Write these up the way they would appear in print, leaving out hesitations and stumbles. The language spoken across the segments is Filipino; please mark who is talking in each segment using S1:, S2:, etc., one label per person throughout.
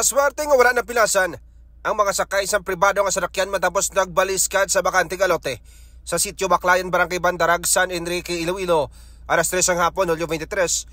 S1: Maswerte nga wala napilasan ang mga sakay sa pribado nga sasakyan matapos nagbaliskad sa bakanteng alote sa sitio Baclayan, Barangay Bandarag, San Enrique, Iloilo, alas 3 ng hapon, Hulyo 23.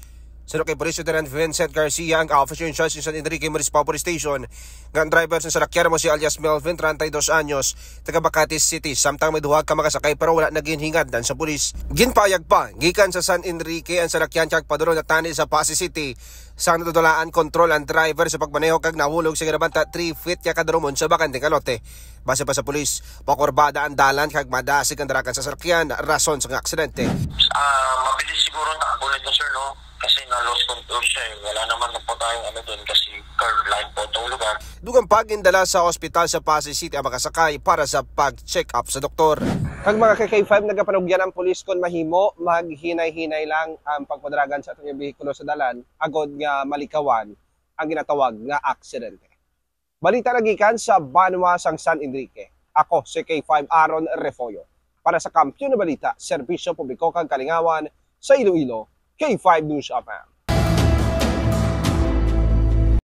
S1: Sunod kay Police Lieutenant Vincent Garcia, ang officer in charge ng San Enrique Municipal Police Station, nga ang driver sa sasakyan mo si alias Melvin, 32 anyos, taga Makati City. Samtang may duha ka makasakay pero wala naginhingad dan sa pulis. Ginpayag pa gikan sa San Enrique ang sasakyan kag padulong na tani sa Pasay City. Sang natutulaan kontrol ang driver sa pagmaneho kag nahulog sa ginabanta 3 feet ya kadrumon sa bakanteng kalote. Base pa sa pulis, pakurbada ang dalan kag madasig ang darakan sa sasakyan rason sa aksidente.
S2: Mabilis siguro ang takbo nito, sir, no? Kasi na-lost control siya eh. Wala naman na po tayong doon kasi curve line po itong lugar.
S1: Dugang pagindala sa ospital sa Pasay City ang makasakay para sa pag-check up sa doktor. Kag mga KK5 nagapanugyan ang pulis kon mahimo, maghinay-hinay lang ang pagpadragan sa atong behikulo sa dalan agod nga malikawan ang ginatawag nga aksidente. Balita nagikan sa Banwa sang San Enrique. Ako si K5 Aaron Refollo para sa Kampiyon na Balita, Serbisyo Publiko kag Kalingawan sa Iloilo. K5 News FM.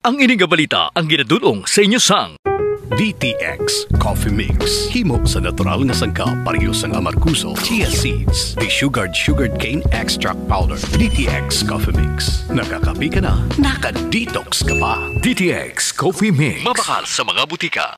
S3: Ang ining balita ang ginadulong sa inyo sang DTX Coffee Mix. Himo sa natural nga sangka pareho sang amarkuso, chia seeds, sugared cane extract powder. DTX Coffee Mix. Nakakapi ka na, naka-detox ka pa. DTX Coffee Mix. Mabakal sa mga butika.